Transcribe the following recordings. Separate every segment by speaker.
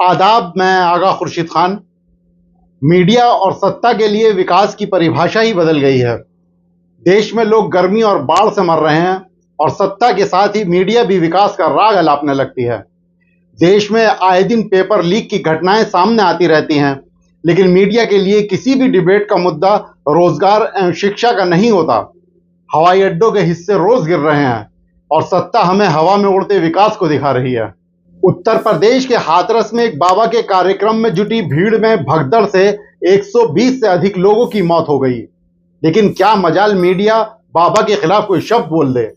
Speaker 1: आदाब, मैं आगा खुर्शीद खान। मीडिया और सत्ता के लिए विकास की परिभाषा ही बदल गई है। देश में लोग गर्मी और बाढ़ से मर रहे हैं और सत्ता के साथ ही मीडिया भी विकास का राग अलापने लगती है। देश में आए दिन पेपर लीक की घटनाएं सामने आती रहती हैं, लेकिन मीडिया के लिए किसी भी डिबेट का मुद्दा रोजगार एवं शिक्षा का नहीं होता। हवाई अड्डों के हिस्से रोज गिर रहे हैं और सत्ता हमें हवा में उड़ते विकास को दिखा रही है। उत्तर प्रदेश के हाथरस में एक बाबा के कार्यक्रम में जुटी भीड़ में भगदड़ से 120 से अधिक लोगों की मौत हो गई। लेकिन क्या मजाल मीडिया बाबा के खिलाफ कोई शब्द बोल दे।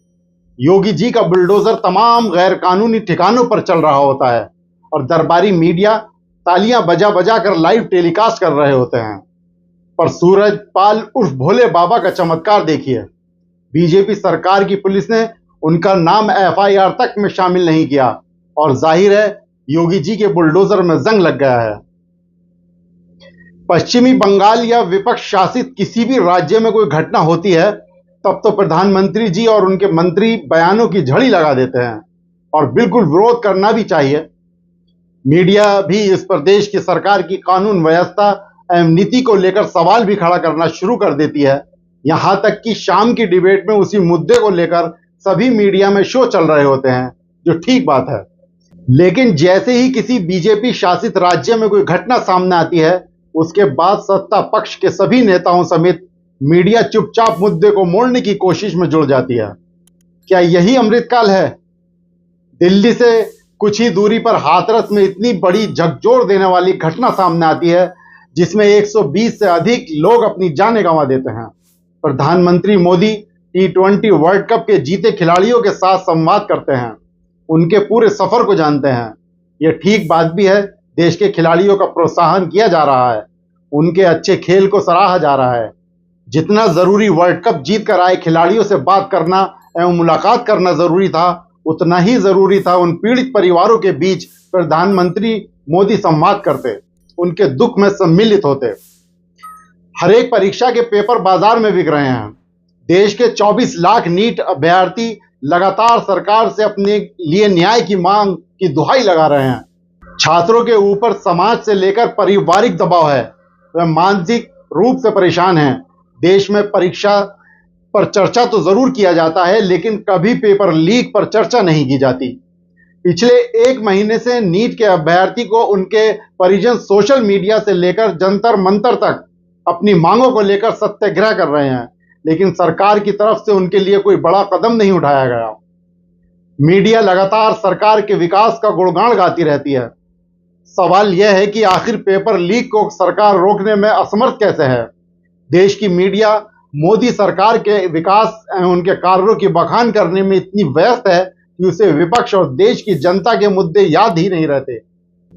Speaker 1: योगी जी का बुलडोजर तमाम गैर कानूनी ठिकानों पर चल रहा होता है और दरबारी मीडिया तालियां बजा बजा कर लाइव टेलीकास्ट कर रहे होते हैं। पर सूरजपाल उर्फ भोले बाबा का चमत्कार देखिए। बीजेपी सरकार की पुलिस ने उनका नाम एफआईआर तक में शामिल नहीं किया और जाहिर है योगी जी के बुलडोजर में जंग लग गया है। पश्चिमी बंगाल या विपक्ष शासित किसी भी राज्य में कोई घटना होती है तब तो प्रधानमंत्री जी और उनके मंत्री बयानों की झड़ी लगा देते हैं और बिल्कुल विरोध करना भी चाहिए। मीडिया भी इस प्रदेश की सरकार की कानून व्यवस्था एवं नीति को लेकर सवाल भी खड़ा करना शुरू कर देती है। यहां तक कि शाम की डिबेट में उसी मुद्दे को लेकर सभी मीडिया में शो चल रहे होते हैं, जो ठीक बात है। लेकिन जैसे ही किसी बीजेपी शासित राज्य में कोई घटना सामने आती है, उसके बाद सत्ता पक्ष के सभी नेताओं समेत मीडिया चुपचाप मुद्दे को मोड़ने की कोशिश में जुड़ जाती है। क्या यही अमृतकाल है? दिल्ली से कुछ ही दूरी पर हाथरस में इतनी बड़ी झकझोर देने वाली घटना सामने आती है जिसमें 120 से अधिक लोग अपनी जानें गंवा देते हैं। प्रधानमंत्री मोदी T20 वर्ल्ड कप के जीते खिलाड़ियों के साथ संवाद करते हैं, उनके पूरे सफर को जानते हैं। यह ठीक बात भी है, देश के खिलाड़ियों का प्रोत्साहन किया जा रहा है, उनके अच्छे खेल को सराहा जा रहा है। जितना जरूरी वर्ल्ड कप जीत कर आए खिलाड़ियों से बात करना एवं मुलाकात करना जरूरी था, उतना ही जरूरी था उन पीड़ित परिवारों के बीच प्रधानमंत्री मोदी संवाद करते, उनके दुख में सम्मिलित होते। हर एक परीक्षा के पेपर बाजार में बिक रहे हैं। देश के 24 लाख नीट अभ्यर्थी लगातार सरकार से अपने लिए न्याय की मांग की दुहाई लगा रहे हैं। छात्रों के ऊपर समाज से लेकर पारिवारिक दबाव है, वे मानसिक रूप से परेशान हैं। देश में परीक्षा पर चर्चा तो जरूर किया जाता है, लेकिन कभी पेपर लीक पर चर्चा नहीं की जाती। पिछले 1 महीने से नीट के अभ्यर्थी को उनके परिजन सोशल मीडिया से लेकर जंतर मंतर तक अपनी मांगों को लेकर सत्याग्रह कर रहे हैं, लेकिन सरकार की तरफ से उनके लिए कोई बड़ा कदम नहीं उठाया गया। मीडिया लगातार सरकार के विकास का गुणगान गाती रहती है। सवाल यह है कि आखिर पेपर लीक को सरकार रोकने में असमर्थ कैसे है। देश की मीडिया मोदी सरकार के विकास एवं उनके कार्यों की बखान करने में इतनी व्यस्त है कि उसे विपक्ष और देश की जनता के मुद्दे याद ही नहीं रहते।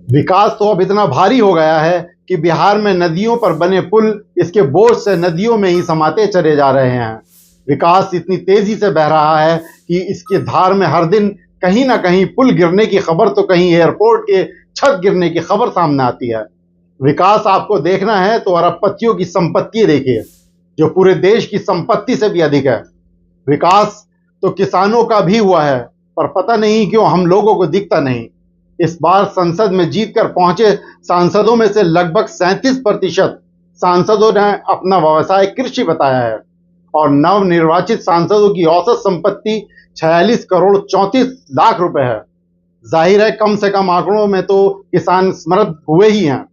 Speaker 1: विकास तो अब इतना भारी हो गया है कि बिहार में नदियों पर बने पुल इसके बोझ से नदियों में ही समाते चले जा रहे हैं। विकास इतनी तेजी से बह रहा है कि इसकी धार में हर दिन कहीं ना कहीं पुल गिरने की खबर तो कहीं एयरपोर्ट के छत गिरने की खबर सामने आती है। विकास आपको देखना है तो अरबपतियों की संपत्ति देखिए, जो पूरे देश की संपत्ति से भी अधिक है। विकास तो किसानों का भी हुआ है, पर पता नहीं क्यों हम लोगों को दिखता नहीं। इस बार संसद में जीतकर पहुंचे सांसदों में से लगभग 37% सांसदों ने अपना व्यवसाय कृषि बताया है और नवनिर्वाचित सांसदों की औसत संपत्ति 46 करोड़ 34 लाख रुपए है। जाहिर है कम से कम आंकड़ों में तो किसान समृद्ध हुए ही हैं।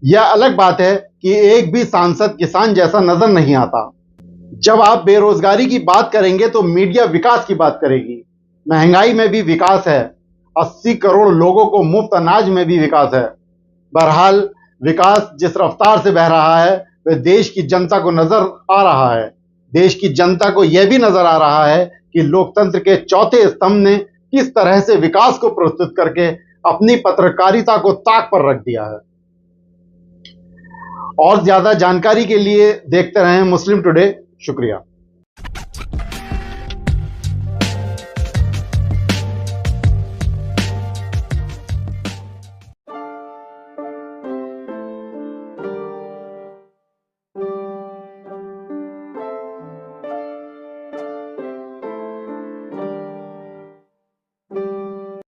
Speaker 1: यह अलग बात है कि एक भी सांसद किसान जैसा नजर नहीं आता। जब आप बेरोजगारी की बात करेंगे तो मीडिया विकास की बात करेगी। महंगाई में भी विकास है, 80 करोड़ लोगों को मुफ्त अनाज में भी विकास है। बहरहाल विकास जिस रफ्तार से बह रहा है वह देश की जनता को नजर आ रहा है। देश की जनता को यह भी नजर आ रहा है कि लोकतंत्र के चौथे स्तंभ ने किस तरह से विकास को प्रस्तुत करके अपनी पत्रकारिता को ताक पर रख दिया है। और ज्यादा जानकारी के लिए देखते रहें मुस्लिम टुडे। शुक्रिया।